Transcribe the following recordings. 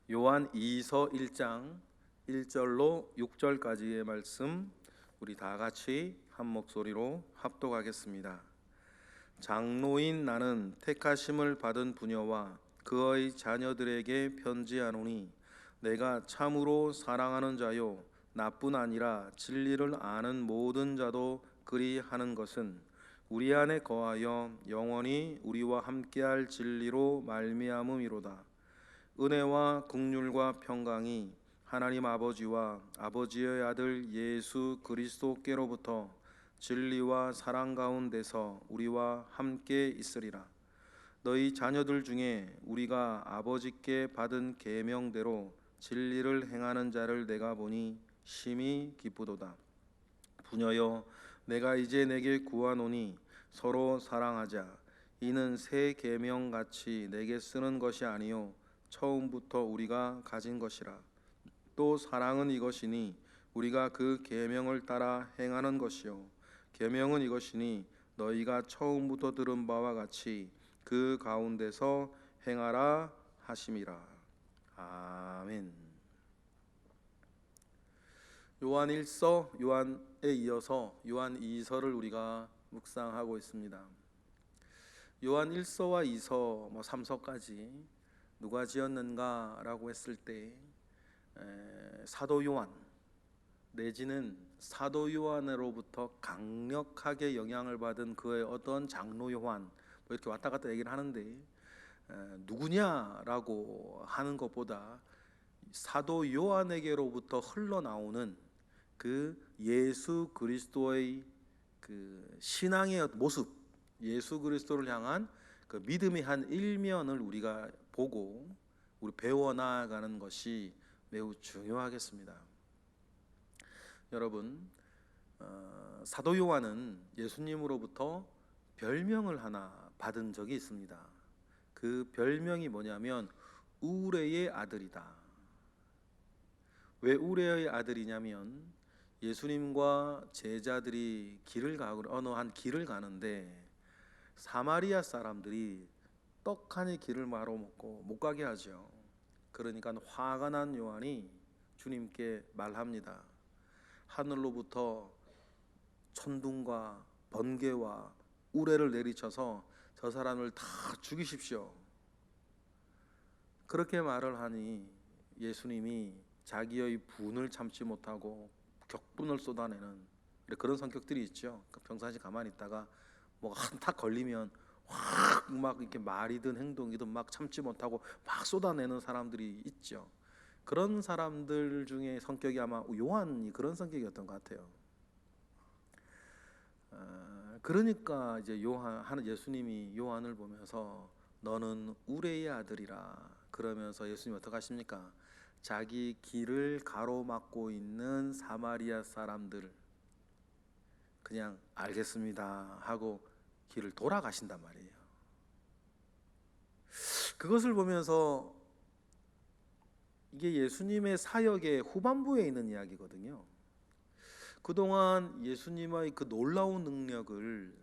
요한 2서 1장 1절로 6절까지의 말씀 우리 다 같이 한 목소리로 합독하겠습니다. 장로인 나는 택하심을 받은 부녀와 그의 자녀들에게 편지하노니 내가 참으로 사랑하는 자요 나뿐 아니라 진리를 아는 모든 자도 그리하는 것은 우리 안에 거하여 영원히 우리와 함께할 진리로 말미암음이로다. 은혜와 긍휼과 평강이 하나님 아버지와 아버지의 아들 예수 그리스도께로부터 진리와 사랑 가운데서 우리와 함께 있으리라. 너희 자녀들 중에 우리가 아버지께 받은 계명대로 진리를 행하는 자를 내가 보니 심히 기쁘도다. 부녀여, 내가 이제 내게 구하노니 서로 사랑하자. 이는 새 계명 같이 내게 쓰는 것이 아니요 처음부터 우리가 가진 것이라. 또 사랑은 이것이니 우리가 그 계명을 따라 행하는 것이요 계명은 이것이니 너희가 처음부터 들은 바와 같이 그 가운데서 행하라 하심이라. 아멘. 요한 1서, 요한에 이어서 요한 2서를 우리가 묵상하고 있습니다. 요한 1서와 2서, 3서까지 누가 지었는가라고 했을 때 사도 요한 내지는 사도 요한으로부터 강력하게 영향을 받은 그의 어떤 장로 요한 뭐 이렇게 왔다 갔다 얘기를 하는데 누구냐라고 하는 것보다 사도 요한에게로부터 흘러나오는 그 예수 그리스도의 그 신앙의 모습, 예수 그리스도를 향한 그 믿음의 한 일면을 우리가 보고 우리 배워 나아가는 것이 매우 중요하겠습니다. 여러분, 사도 요한은 예수님으로부터 별명을 하나 받은 적이 있습니다. 그 별명이 뭐냐면 우레의 아들이다. 왜 우레의 아들이냐면 예수님과 제자들이 어느 한 길을 가는데 사마리아 사람들이 떡하니 길을 말아먹고 못 가게 하죠. 그러니까 화가 난 요한이 주님께 말합니다. 하늘로부터 천둥과 번개와 우레를 내리쳐서 저 사람을 다 죽이십시오. 그렇게 말을 하니 예수님이 자기의 분을 참지 못하고 격분을 쏟아내는 그런 성격들이 있죠. 평상시 가만히 있다가 뭐 한타 걸리면 확 막 이렇게 말이든 행동이든 막 참지 못하고 막 쏟아내는 사람들이 있죠. 그런 사람들 중에 성격이 아마 요한이 그런 성격이었던 것 같아요. 그러니까 이제 예수님이 요한을 보면서 너는 우레의 아들이라 그러면서 예수님이 어떻게 하십니까? 자기 길을 가로막고 있는 사마리아 사람들 그냥 알겠습니다 하고 길을 돌아가신단 말이에요. 그것을 보면서 이게 예수님의 사역의 후반부에 있는 이야기거든요. 그동안 예수님의 그 놀라운 능력을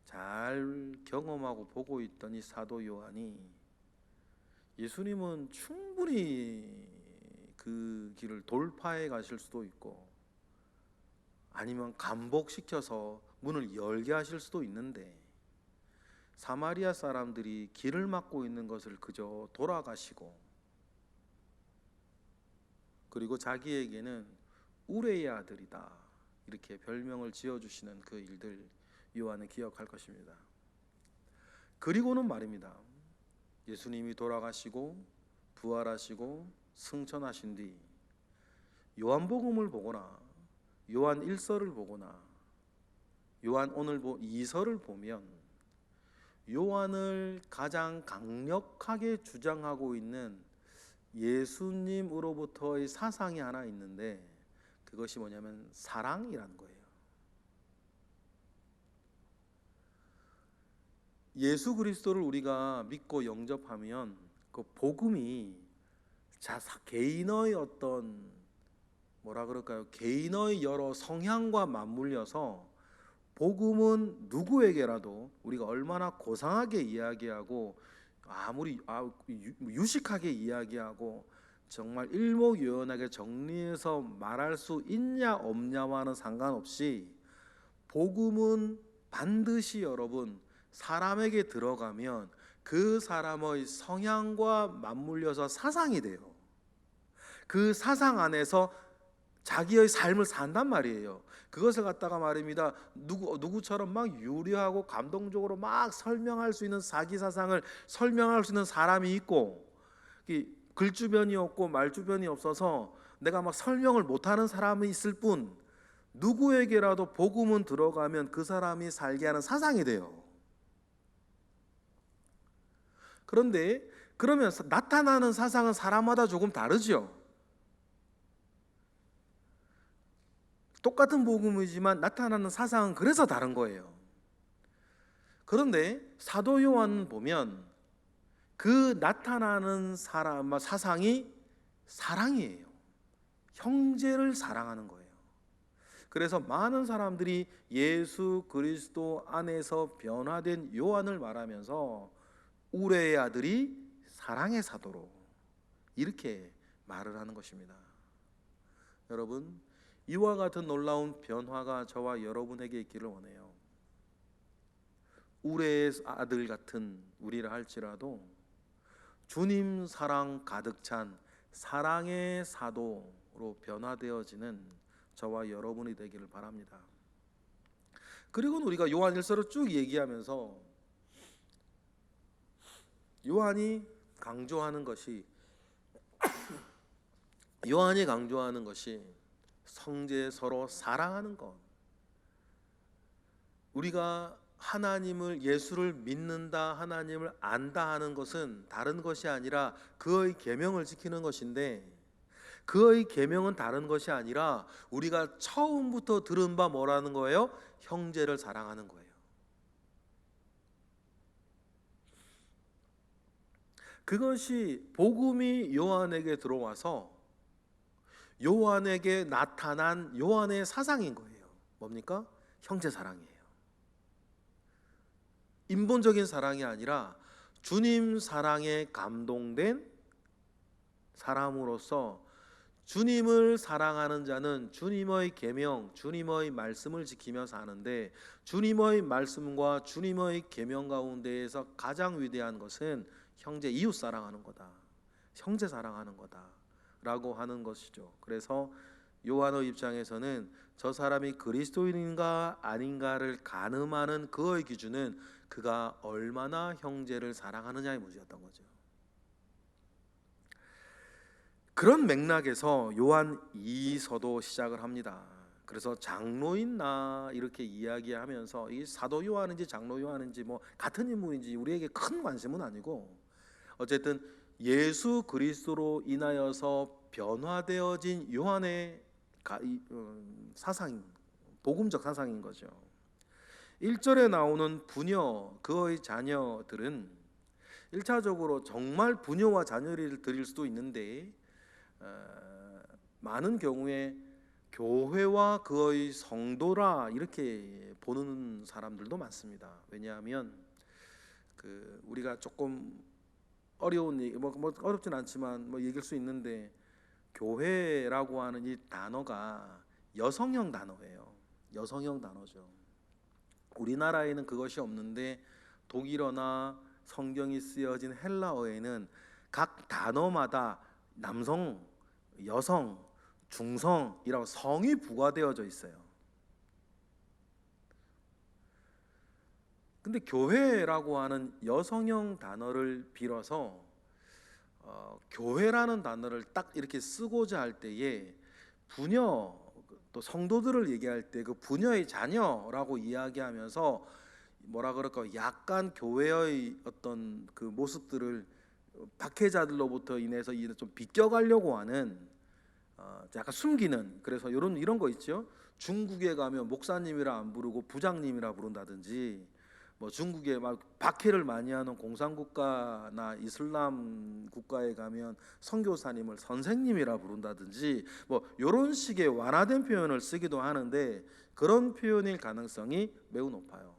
잘 경험하고 보고 있던 이 사도 요한이 예수님은 충분히 그 길을 돌파해 가실 수도 있고 아니면 감복시켜서 문을 열게 하실 수도 있는데 사마리아 사람들이 길을 막고 있는 것을 그저 돌아가시고 그리고 자기에게는 우레의 아들이다 이렇게 별명을 지어주시는 그 일들 요한은 기억할 것입니다. 그리고는 말입니다. 예수님이 돌아가시고 부활하시고 승천하신 뒤 요한복음을 보거나 요한 1서를 보거나 요한 오늘 2서를 보면 요한을 가장 강력하게 주장하고 있는 예수님으로부터의 사상이 하나 있는데 그것이 뭐냐면 사랑이라는 거예요. 예수 그리스도를 우리가 믿고 영접하면 그 복음이 개인의 어떤 개인의 여러 성향과 맞물려서 복음은 누구에게라도 우리가 얼마나 고상하게 이야기하고 아무리 유식하게 이야기하고 정말 일목요연하게 정리해서 말할 수 있냐 없냐와는 상관없이 복음은 반드시 여러분 사람에게 들어가면 그 사람의 성향과 맞물려서 사상이 돼요. 그 사상 안에서 자기의 삶을 산단 말이에요. 그것을 갖다가 말입니다. 누구처럼 막 유려하고 감동적으로 막 설명할 수 있는 사기 사상을 설명할 수 있는 사람이 있고, 글 주변이 없고 말 주변이 없어서 내가 막 설명을 못하는 사람이 있을 뿐, 누구에게라도 복음은 들어가면 그 사람이 살게 하는 사상이 돼요. 그런데 그러면 나타나는 사상은 사람마다 조금 다르죠. 똑같은 복음이지만 나타나는 사상은 그래서 다른 거예요. 그런데 사도 요한 보면 그 나타나는 사상이 사랑이에요. 형제를 사랑하는 거예요. 그래서 많은 사람들이 예수 그리스도 안에서 변화된 요한을 말하면서 우레의 아들이 사랑의 사도로 이렇게 말을 하는 것입니다. 여러분, 이와 같은 놀라운 변화가 저와 여러분에게 있기를 원해요. 우레의 아들 같은 우리라 할지라도 주님 사랑 가득 찬 사랑의 사도로 변화되어지는 저와 여러분이 되기를 바랍니다. 그리고 우리가 요한 1서를 쭉 얘기하면서 요한이 강조하는 것이 성제 서로 사랑하는 것. 우리가 하나님을 예수를 믿는다, 하나님을 안다 하는 것은 다른 것이 아니라 그의 계명을 지키는 것인데, 그의 계명은 다른 것이 아니라 우리가 처음부터 들은 바 뭐라는 거예요? 형제를 사랑하는 거예요. 그것이 복음이 요한에게 들어와서 요한에게 나타난 요한의 사상인 거예요. 뭡니까? 형제 사랑이에요. 인본적인 사랑이 아니라 주님 사랑에 감동된 사람으로서 주님을 사랑하는 자는 주님의 계명, 주님의 말씀을 지키며 사는데, 주님의 말씀과 주님의 계명 가운데에서 가장 위대한 것은 형제 이웃 사랑하는 거다, 형제 사랑하는 거다 라고 하는 것이죠. 그래서 요한의 입장에서는 저 사람이 그리스도인인가 아닌가를 가늠하는 그의 기준은 그가 얼마나 형제를 사랑하느냐의 문제였던 거죠. 그런 맥락에서 요한 2서도 시작을 합니다. 그래서 장로인 나 이렇게 이야기하면서 이 사도 요한인지 장로 요한인지 뭐 같은 인물인지 우리에게 큰 관심은 아니고, 어쨌든 예수 그리스도로 인하여서 변화되어진 요한의 사상, 복음적 사상인 거죠. 1절에 나오는 부녀, 그의 자녀들은 1차적으로 정말 부녀와 자녀를 드릴 수도 있는데, 많은 경우에 교회와 그의 성도라 이렇게 보는 사람들도 많습니다. 왜냐하면 우리가 조금 어려운 얘기, 뭐 어렵진 않지만 얘기할 수 있는데, 교회라고 하는 이 단어가 여성형 단어예요. 여성형 단어죠. 우리나라에는 그것이 없는데 독일어나 성경이 쓰여진 헬라어에는 각 단어마다 남성, 여성, 중성이라고 성이 부과되어져 있어요. 근데 교회라고 하는 여성형 단어를 빌어서 교회라는 단어를 딱 이렇게 쓰고자 할 때에 부녀, 또 성도들을 얘기할 때 그 부녀의 자녀라고 이야기하면서 뭐라 그럴까, 약간 교회의 어떤 그 모습들을 박해자들로부터 인해서 좀 비껴가려고 하는 약간 숨기는, 그래서 이런 거 있죠. 중국에 가면 목사님이라 안 부르고 부장님이라 부른다든지, 뭐 중국에 막 박해를 많이 하는 공산국가나 이슬람 국가에 가면 선교사님을 선생님이라 부른다든지, 뭐 이런 식의 완화된 표현을 쓰기도 하는데, 그런 표현일 가능성이 매우 높아요.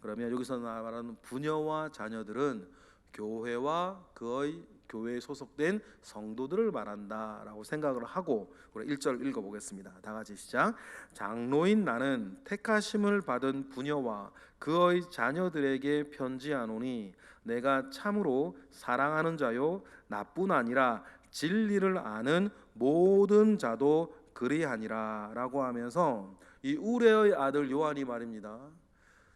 그러면 여기서 말하는 부녀와 자녀들은 교회와 그의 교회에 소속된 성도들을 말한다라고 생각을 하고 우리 1절 읽어보겠습니다. 다 같이 시작. 장로인 나는 택하심을 받은 부녀와 그의 자녀들에게 편지하노니 내가 참으로 사랑하는 자요 나뿐 아니라 진리를 아는 모든 자도 그리하니라 라고 하면서 이 우레의 아들 요한이 말입니다.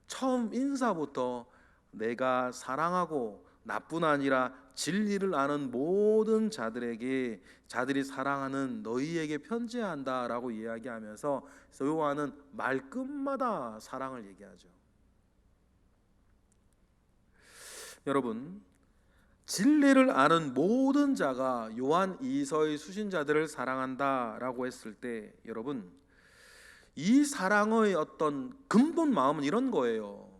처음 인사부터 내가 사랑하고 나뿐 아니라 진리를 아는 모든 자들에게 자들이 사랑하는 너희에게 편지한다라고 이야기하면서 요한은 말끝마다 사랑을 얘기하죠. 여러분, 진리를 아는 모든 자가 요한 2서의 수신자들을 사랑한다라고 했을 때 여러분, 이 사랑의 어떤 근본 마음은 이런 거예요.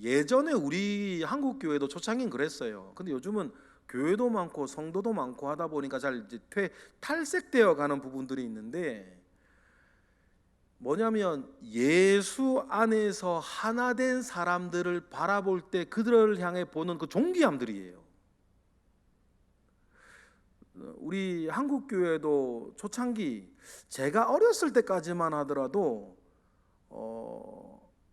예전에 우리 한국 교회도 초창기는 그랬어요. 근데 요즘은 교회도 많고 성도도 많고 하다 보니까 잘 이제 탈색되어 가는 부분들이 있는데, 뭐냐면 예수 안에서 하나 된 사람들을 바라볼 때 그들을 향해 보는 그 존귀함들이에요. 우리 한국 교회도 초창기 제가 어렸을 때까지만 하더라도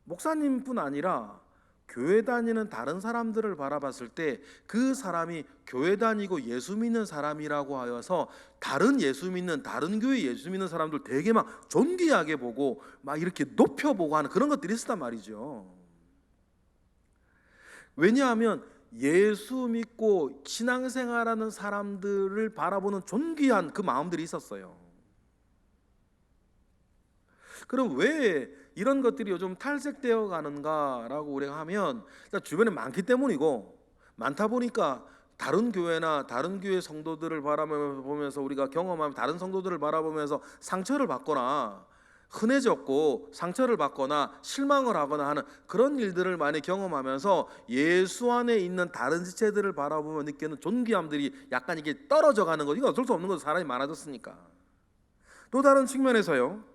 목사님뿐 아니라 교회 다니는 다른 사람들을 바라봤을 때 그 사람이 교회 다니고 예수 믿는 사람이라고 하여서 다른 예수 믿는 다른 교회 예수 믿는 사람들 되게 막 존귀하게 보고 막 이렇게 높여보고 하는 그런 것들이 있었단 말이죠. 왜냐하면 예수 믿고 신앙생활하는 사람들을 바라보는 존귀한 그 마음들이 있었어요. 그럼 왜 이런 것들이 요즘 탈색되어 가는가라고 우리가 하면 주변에 많기 때문이고, 많다 보니까 다른 교회나 다른 교회 성도들을 바라보면서 우리가 경험하면 다른 성도들을 바라보면서 상처를 받거나 흔해졌고 상처를 받거나 실망을 하거나 하는 그런 일들을 많이 경험하면서 예수 안에 있는 다른 지체들을 바라보며 느끼는 존귀함들이 약간 이게 떨어져 가는 거, 이거 어쩔 수 없는 거죠. 사람이 많아졌으니까. 또 다른 측면에서요,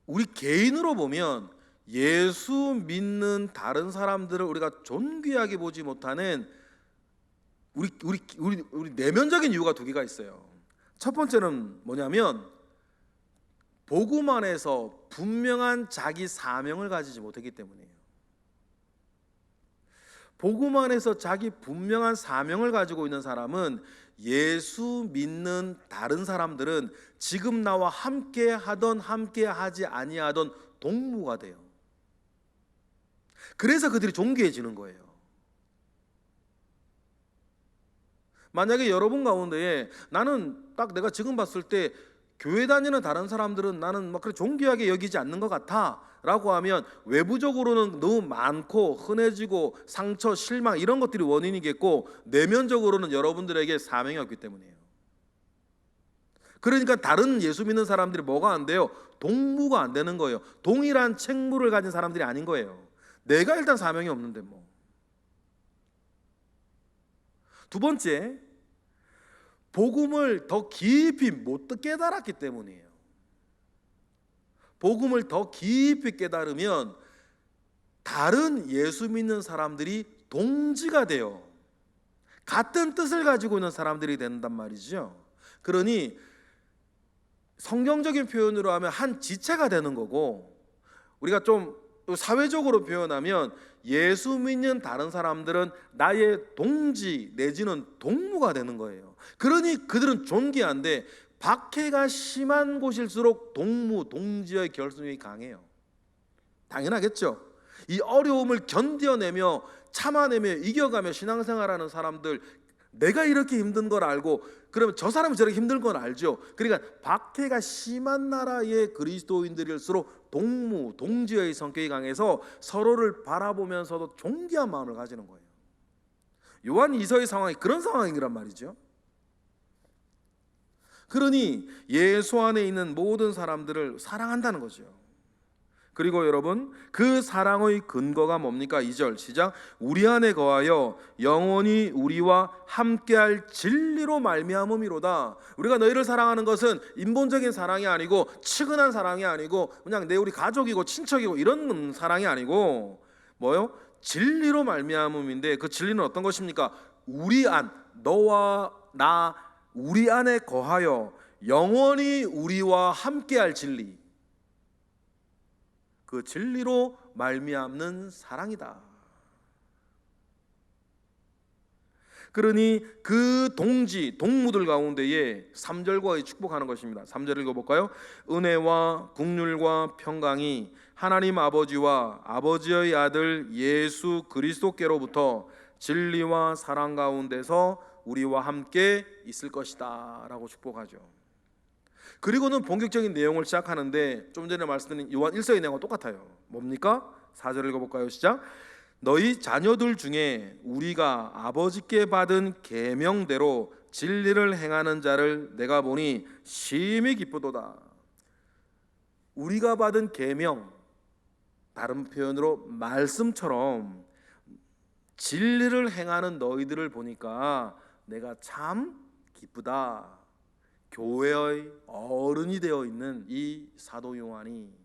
우리 개인으로 보면 예수 믿는 다른 사람들을 우리가 존귀하게 보지 못하는 우리 내면적인 이유가 두 개가 있어요. 첫 번째는 뭐냐면 복음 안에서 분명한 자기 사명을 가지지 못했기 때문이에요. 복음 안에서 자기 분명한 사명을 가지고 있는 사람은 예수 믿는 다른 사람들은 지금 나와 함께 하던 함께 하지 아니하던 동무가 돼요. 그래서 그들이 존귀해지는 거예요. 만약에 여러분 가운데에 나는 딱 내가 지금 봤을 때 교회 다니는 다른 사람들은 나는 막 그렇게 존귀하게 여기지 않는 것 같아 라고 하면 외부적으로는 너무 많고 흔해지고 상처, 실망 이런 것들이 원인이겠고, 내면적으로는 여러분들에게 사명이 없기 때문이에요. 그러니까 다른 예수 믿는 사람들이 뭐가 안 돼요? 동무가 안 되는 거예요. 동일한 책무를 가진 사람들이 아닌 거예요. 내가 일단 사명이 없는데 뭐. 두 번째, 복음을 더 깊이 못 깨달았기 때문이에요. 복음을 더 깊이 깨달으면 다른 예수 믿는 사람들이 동지가 돼요. 같은 뜻을 가지고 있는 사람들이 된단 말이죠. 그러니 성경적인 표현으로 하면 한 지체가 되는 거고, 우리가 좀 사회적으로 표현하면 예수 믿는 다른 사람들은 나의 동지 내지는 동무가 되는 거예요. 그러니 그들은 존귀한데 박해가 심한 곳일수록 동무, 동지의 결속이 강해요. 당연하겠죠. 이 어려움을 견뎌내며 참아내며 이겨가며 신앙생활하는 사람들, 내가 이렇게 힘든 걸 알고 그러면 저 사람이 저렇게 힘든 걸 알죠. 그러니까 박해가 심한 나라의 그리스도인들일수록 동무, 동지의 성격이 강해서 서로를 바라보면서도 존귀한 마음을 가지는 거예요. 요한 2서의 상황이 그런 상황이란 말이죠. 그러니 예수 안에 있는 모든 사람들을 사랑한다는 거죠. 그리고 여러분, 그 사랑의 근거가 뭡니까? 2절 시작. 우리 안에 거하여 영원히 우리와 함께할 진리로 말미암음이로다. 우리가 너희를 사랑하는 것은 인본적인 사랑이 아니고 측은한 사랑이 아니고 그냥 우리 가족이고 친척이고 이런 사랑이 아니고 뭐요? 진리로 말미암음인데 그 진리는 어떤 것입니까? 우리 안, 너와 나 우리 안에 거하여 영원히 우리와 함께할 진리, 그 진리로 말미암는 사랑이다. 그러니 그 동무들 가운데에 3절과 축복하는 것입니다. 3절을 읽어볼까요? 은혜와 긍휼과 평강이 하나님 아버지와 아버지의 아들 예수 그리스도께로부터 진리와 사랑 가운데서 우리와 함께 있을 것이다 라고 축복하죠. 그리고는 본격적인 내용을 시작하는데 좀 전에 말씀드린 요한 1서의 내용과 똑같아요. 뭡니까? 4절을 읽어볼까요? 시작. 너희 자녀들 중에 우리가 아버지께 받은 계명대로 진리를 행하는 자를 내가 보니 심히 기쁘도다. 우리가 받은 계명, 다른 표현으로 말씀처럼 진리를 행하는 너희들을 보니까 내가 참 기쁘다. 교회의 어른이 되어 있는 이 사도 요한이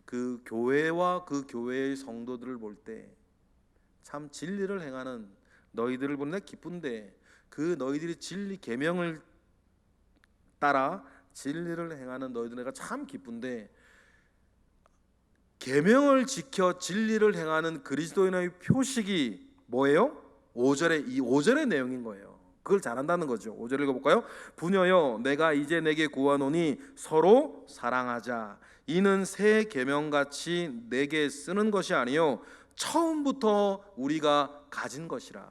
그 교회와 그 교회의 성도들을 볼 때 참 진리를 행하는 너희들을 보는 데 기쁜데, 그 너희들이 진리 계명을 따라 진리를 행하는 너희들에게 참 기쁜데, 계명을 지켜 진리를 행하는 그리스도인의 표식이 뭐예요? 5절의 이 5절의 내용인 거예요. 그걸 잘한다는 거죠. 5절 읽어볼까요? 부녀여 내가 이제 내게 구하노니 서로 사랑하자. 이는 새 계명같이 내게 쓰는 것이 아니요 처음부터 우리가 가진 것이라.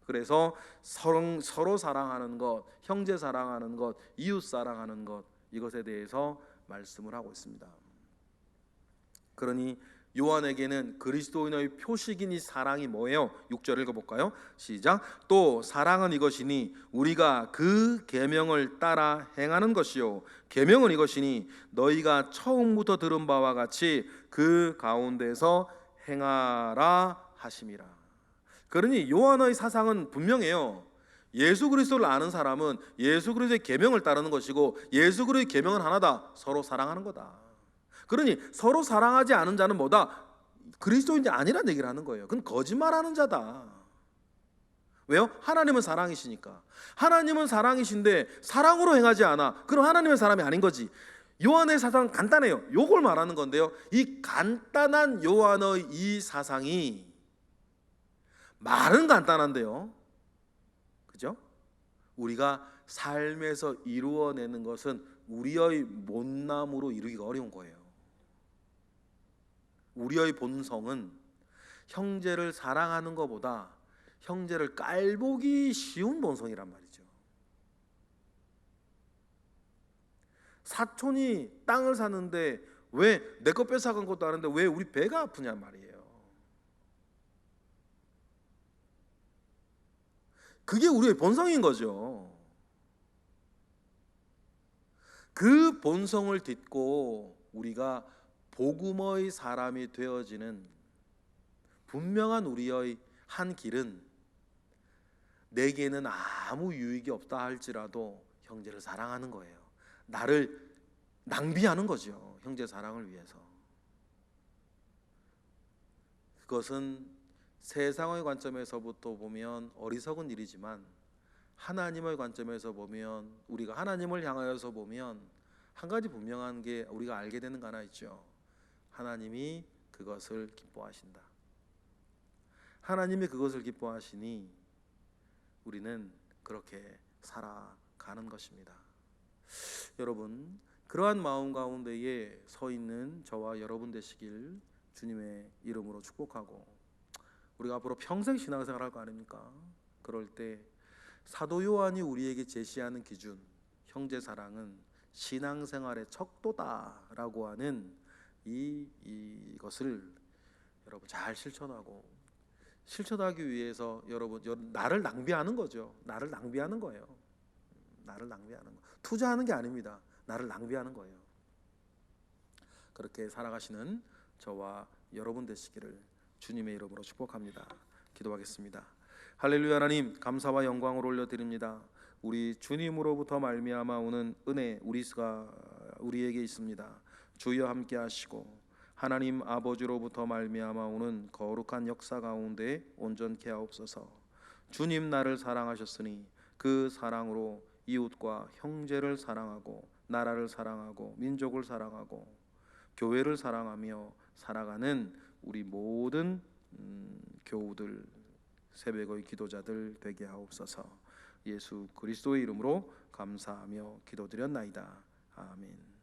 그래서 서로 사랑하는 것, 형제 사랑하는 것, 이웃 사랑하는 것, 이것에 대해서 말씀을 하고 있습니다. 그러니 요한에게는 그리스도인의 표식인 이 사랑이 뭐예요? 6절 읽어볼까요? 시작. 또 사랑은 이것이니 우리가 그 계명을 따라 행하는 것이요 계명은 이것이니 너희가 처음부터 들은 바와 같이 그 가운데서 행하라 하심이라. 그러니 요한의 사상은 분명해요. 예수 그리스도를 아는 사람은 예수 그리스도의 계명을 따르는 것이고, 예수 그리스도의 계명은 하나다. 서로 사랑하는 거다. 그러니 서로 사랑하지 않은 자는 뭐다? 그리스도인이 아니란 얘기를 하는 거예요. 그건 거짓말하는 자다. 왜요? 하나님은 사랑이시니까. 하나님은 사랑이신데 사랑으로 행하지 않아. 그럼 하나님은 사람이 아닌 거지. 요한의 사상은 간단해요. 요걸 말하는 건데요, 이 간단한 요한의 이 사상이 말은 간단한데요, 그죠? 우리가 삶에서 이루어내는 것은 우리의 못남으로 이루기가 어려운 거예요. 우리의 본성은 형제를 사랑하는 것보다 형제를 깔보기 쉬운 본성이란 말이죠. 사촌이 땅을 사는데 왜 내 거 뺏어간 것도 아는데 왜 우리 배가 아프냐 말이에요. 그게 우리의 본성인 거죠. 그 본성을 딛고 우리가 복음의 사람이 되어지는 분명한 우리의 한 길은, 내게는 아무 유익이 없다 할지라도 형제를 사랑하는 거예요. 나를 낭비하는 거죠, 형제 사랑을 위해서. 그것은 세상의 관점에서부터 보면 어리석은 일이지만 하나님의 관점에서 보면, 우리가 하나님을 향하여서 보면 한 가지 분명한 게 우리가 알게 되는 거 하나 있죠. 하나님이 그것을 기뻐하신다. 하나님이 그것을 기뻐하시니 우리는 그렇게 살아가는 것입니다. 여러분, 그러한 마음 가운데에 서 있는 저와 여러분 되시길 주님의 이름으로 축복하고, 우리가 앞으로 평생 신앙생활 할 거 아닙니까? 그럴 때 사도 요한이 우리에게 제시하는 기준, 형제 사랑은 신앙생활의 척도다라고 하는 이것을 여러분 잘 실천하기 위해서 여러분 나를 낭비하는 거죠. 나를 낭비하는 거예요. 나를 낭비하는 거. 투자하는 게 아닙니다. 나를 낭비하는 거예요. 그렇게 살아가시는 저와 여러분 되시기를 주님의 이름으로 축복합니다. 기도하겠습니다. 할렐루야. 하나님, 감사와 영광을 올려드립니다. 우리 주님으로부터 말미암아 오는 은혜 우리에게 있습니다. 주여 함께 하시고 하나님 아버지로부터 말미암아 오는 거룩한 역사 가운데 온전케 하옵소서. 주님 나를 사랑하셨으니 그 사랑으로 이웃과 형제를 사랑하고 나라를 사랑하고 민족을 사랑하고 교회를 사랑하며 살아가는 우리 모든 교우들, 새벽의 기도자들 되게 하옵소서. 예수 그리스도의 이름으로 감사하며 기도드렸나이다. 아멘.